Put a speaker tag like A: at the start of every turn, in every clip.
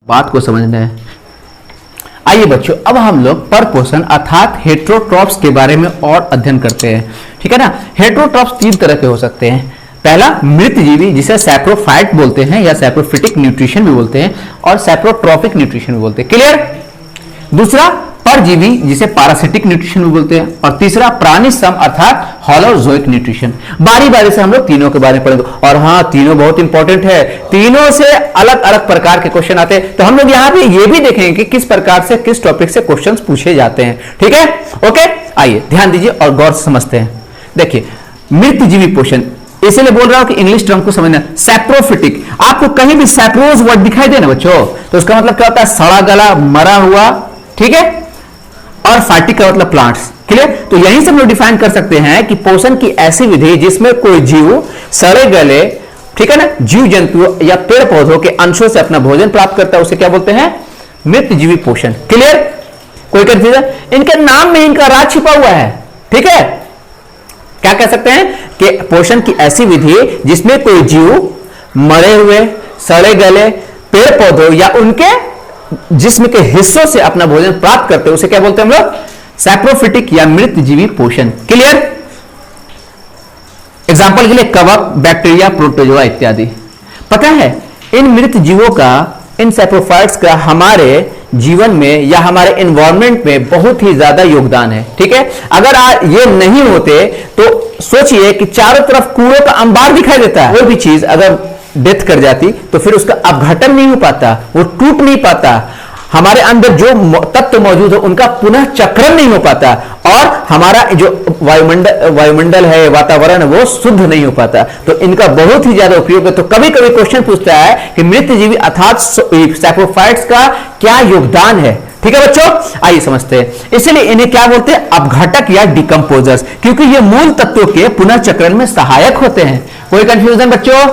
A: बात को समझना है। आइए बच्चों, अब हम लोग परपोषण अर्थात हेटेरोट्रॉप्स के बारे में और अध्ययन करते हैं। ठीक है ना। हेटेरोट्रॉप्स तीन तरह के हो सकते हैं। पहला मृतजीवी, जिसे सैप्रोफाइट बोलते हैं या सैप्रोफिटिक न्यूट्रिशन भी बोलते हैं, और सैप्रोट्रॉपिक न्यूट्रिशन भी बोलते हैं। क्लियर। दूसरा परजीवी, जिसे पैरासिटिक न्यूट्रिशन भी बोलते हैं, और तीसरा प्राणिसम अर्थात होलोजोइक न्यूट्रिशन। बारी बारी से हम लोग तीनों के बारे में पढ़ेंगे। और हाँ, तीनों बहुत इंपॉर्टेंट है, तीनों से अलग अलग प्रकार के क्वेश्चन आते हैं। तो हम लोग यहाँ पे ये भी देखेंगे कि किस प्रकार से किस टॉपिक से क्वेश्चन पूछे जाते हैं। ठीक है, ओके। आइए ध्यान दीजिए और गौर से समझते हैं। देखिए, मृतजीवी पोषण, इसलिए बोल रहा हूं कि इंग्लिश टर्म को समझना। सैप्रोफिटिक, आपको कहीं भी सैप्रोज वर्ड दिखाई दे ना बच्चों, तो उसका मतलब क्या होता है? सड़ा गला, मरा हुआ। ठीक है। और फाइटिक का मतलब प्लांट्स। क्लियर। तो यहीं से हम लोग डिफाइन कर सकते हैं कि पोषण की ऐसी विधि जिसमें कोई जीव सड़े गले, ठीक है ना, जीव जंतु या पेड़ पौधों के अंशों से अपना भोजन प्राप्त करता है, उसे क्या बोलते हैं? मृतजीवी पोषण। क्लियर। कोई कंफ्यूजन? इनके नाम में इनका राज छिपा हुआ है। ठीक है। क्या कह सकते हैं कि पोषण की ऐसी विधि जिसमें कोई जीव मरे हुए, सड़े गले पेड़ पौधों या उनके जिस्म के हिस्सों से अपना भोजन प्राप्त करते हैं, उसे क्या बोलते हैं हम लोग? सैप्रोफिटिक या मृतजीवी पोषण। क्लियर। एग्जांपल के लिए कवक, बैक्टीरिया, प्रोटोजोआ इत्यादि। पता है इन मृत जीवों का, इन सैप्रोफाइट्स का हमारे जीवन में या हमारे एनवायरनमेंट में बहुत ही ज्यादा योगदान है। ठीक है। अगर ये नहीं होते तो सोचिए कि चारों तरफ कूड़ों का अंबार दिखाई देता है। कोई भी चीज अगर डेथ कर जाती तो फिर उसका अपघटन नहीं हो पाता, वो टूट नहीं पाता, हमारे अंदर जो तत्व मौजूद है उनका पुनः चक्रण नहीं हो पाता, और हमारा जो वायुमंडल है, वातावरण, वो शुद्ध नहीं हो पाता। तो इनका बहुत ही ज्यादा उपयोग है। तो कभी कभी क्वेश्चन पूछता है कि मृतजीवी अर्थात सैप्रोफाइट्स का क्या योगदान है। ठीक है बच्चों, आइए समझते हैं। इसलिए इन्हें क्या बोलते हैं? अपघटक या डिकम्पोजर्स, क्योंकि ये मूल तत्वों के पुनः चक्रण में सहायक होते हैं। कोई कंफ्यूजन बच्चों?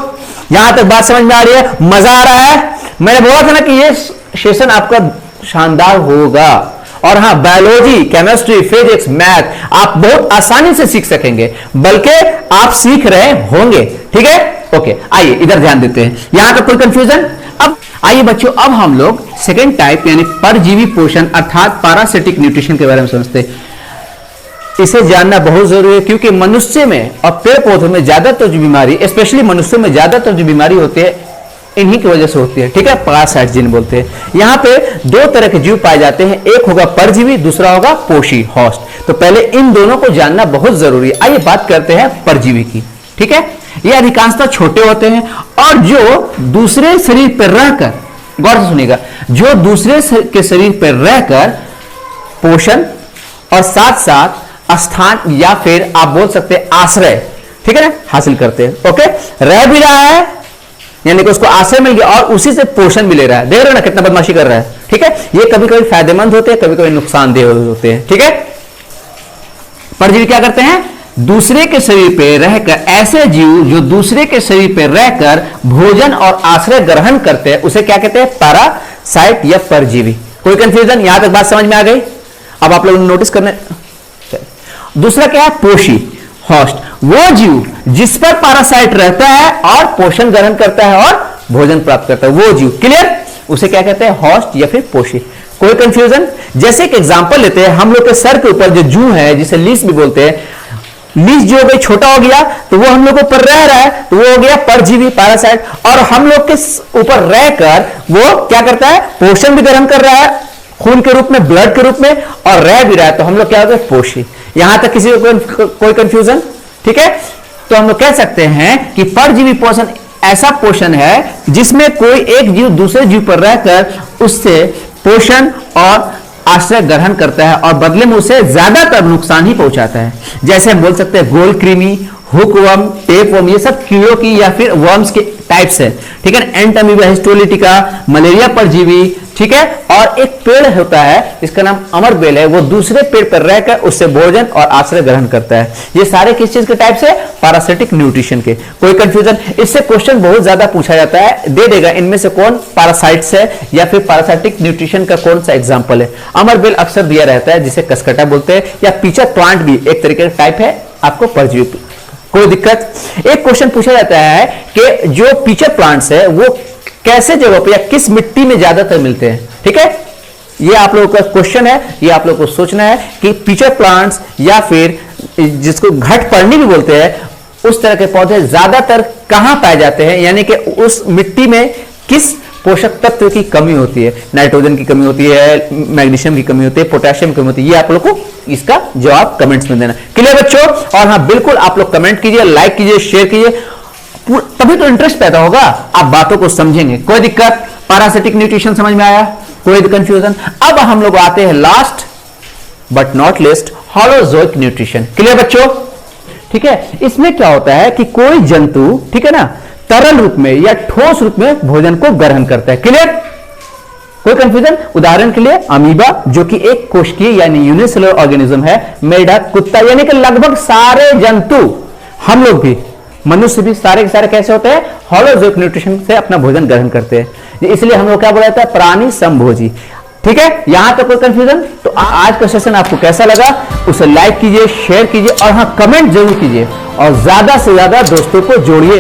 A: यहां तक बात समझ में आ रही है? मजा आ रहा है? मैंने बोला था ना कि ये सेशन आपका शानदार होगा। और हाँ, बायोलॉजी, केमिस्ट्री, फिजिक्स, मैथ आप बहुत आसानी से सीख सकेंगे, बल्कि आप सीख रहे होंगे। ठीक है, ओके। आइए इधर ध्यान देते हैं। यहां तक कोई कंफ्यूजन? अब आइए बच्चों, अब हम लोग सेकेंड टाइप यानी परजीवी पोषण अर्थात पैरासिटिक न्यूट्रिशन के बारे में समझते हैं। इसे जानना बहुत जरूरी है, क्योंकि मनुष्य में और पेड़ पौधों में ज्यादातर जो बीमारी, स्पेशली मनुष्य में ज्यादातर जो बीमारी होती है, इन्हीं की वजह से होती है। ठीक है, पैरासाइट जिन्हें बोलते हैं। यहाँ पे दो तरह के जीव पाए जाते हैं, एक होगा परजीवी, दूसरा होगा पोषी, होस्ट। तो पहले इन दोनों को जानना बहुत जरूरी है। आइए बात करते हैं परजीवी की। ठीक है। ये अधिकांशतः छोटे होते हैं और जो दूसरे शरीर पर रहकर, गौर से सुनिएगा, जो दूसरे के शरीर पर रहकर पोषण और साथ साथ स्थान या फिर आप बोल सकते हैं आश्रय, ठीक है ना, हासिल करते हैं। ओके, रह भी रहा है यानी कि उसको आश्रय मिल गया और उसी से पोषण भी ले रहा है। देख रहे हो ना कितना बदमाशी कर रहा है। ठीक है, ये कभी कभी फायदेमंद होते हैं, कभी कभी नुकसानदेह होते हैं। ठीक है। परजीवी क्या करते हैं? दूसरे के शरीर पर रहकर, ऐसे जीव जो दूसरे के शरीर पर रहकर भोजन और आश्रय ग्रहण करते हैं, उसे क्या कहते हैं? पैरासाइट या परजीवी। कोई कंफ्यूजन? यहां तक बात समझ में आ गई? अब आप लोग नोटिस करने। दूसरा क्या है? पोषी, होस्ट, वो जीव जिस पर पैरासाइट रहता है और पोषण ग्रहण करता है और भोजन प्राप्त करता है, वो जीव। क्लियर, उसे क्या कहते हैं? होस्ट या फिर पोषी। कोई कंफ्यूजन? जैसे एक एग्जांपल लेते हैं, हम लोग के सर के ऊपर जो जू है, जिसे लीस भी बोलते हैं, लीस जो हो गई, छोटा हो गया, तो वो हम लोग ऊपर रह रहा है, तो वो हो गया परजीवी, पैरासाइट। और हम लोग के ऊपर रहकर वो क्या करता है? पोषण भी ग्रहण कर रहा है, खून के रूप में, ब्लड के रूप में, और रह भी रहा है, तो हम लोग क्या होते हैं? पोषी। यहां तक किसी को कोई कंफ्यूजन? ठीक है, तो हम लोग कह सकते हैं कि परजीवी पोषण ऐसा पोषण है जिसमें कोई एक जीव दूसरे जीव पर रहकर उससे पोषण और आश्रय ग्रहण करता है और बदले में उसे ज्यादातर नुकसान ही पहुंचाता है। जैसे हम बोल सकते हैं गोल कृमि, हुकवर्म, टेपवर्म, ये सब कीड़ों की या फिर वर्म्स के टाइप्स है। ठीक है, एंट अमीबा हिस्टोलिटिका, मलेरिया परजीवी। ठीक है, और एक पेड़ होता है इसका नाम अमरबेल है, वो दूसरे पेड़ पर रहकर उससे भोजन और आश्रय ग्रहण करता है। ये सारे किस चीज के टाइप से? पैरासिटिक न्यूट्रिशन के। कोई कंफ्यूजन? इससे क्वेश्चन बहुत ज्यादा पूछा जाता है, दे देगा इनमें से कौन पैरासाइट्स है या फिर पैरासिटिक न्यूट्रिशन का कौन सा एग्जाम्पल है। अमरबेल अक्सर दिया रहता है, जिसे कसकटा बोलते हैं, या पीचर प्लांट भी एक तरीके का टाइप है आपको परजीवी। कोई दिक्कत? एक क्वेश्चन पूछा जाता है कि जो पीचर प्लांट्स है वो कैसे जगहों पे या किस मिट्टी में ज्यादातर मिलते हैं? ठीक है, ये आप लोगों का क्वेश्चन है, ये आप लोगों को सोचना है कि पिचर प्लांट्स या फिर जिसको घट पर्णी भी बोलते हैं, उस तरह के पौधे ज्यादातर कहां पाए जाते हैं, यानी कि उस मिट्टी में किस पोषक तत्व की कमी होती है। नाइट्रोजन की कमी होती है, मैग्नीशियम की कमी होती है, पोटेशियम की कमी होती है। ये आप लोग को इसका जवाब कमेंट्स में देना। क्लियर बच्चों? और हाँ, बिल्कुल आप लोग कमेंट कीजिए, लाइक कीजिए, शेयर कीजिए, तभी तो इंटरेस्ट पैदा होगा, आप बातों को समझेंगे। कोई दिक्कत? पैरासिटिक न्यूट्रिशन समझ में आया? कोई कंफ्यूजन? अब हम लोग आते हैं last but not list, holozoic nutrition. Clear बच्चों? ठीक है, इसमें क्या होता है कि कोई जंतु, ठीक है ना, तरल रूप में या ठोस रूप में भोजन को ग्रहण करता है। क्लियर? कोई कंफ्यूजन? उदाहरण के लिए अमीबा, जो कि एक कोशिकीय यानी यूनिसेलुलर ऑर्गेनिज्म है, मेढक, कुत्ता, यानी कि लगभग सारे जंतु, हम लोग भी, मनुष्य भी, सारे के सारे कैसे होते हैं? होलोजोइक न्यूट्रिशन से अपना भोजन ग्रहण करते हैं। इसलिए हम लोग क्या बोला जाता है? प्राणी समभोजी। ठीक है, यहां तक कोई कंफ्यूजन? तो आज का सेशन आपको कैसा लगा उसे लाइक कीजिए, शेयर कीजिए और हाँ, कमेंट जरूर कीजिए और ज्यादा से ज्यादा दोस्तों को जोड़िए।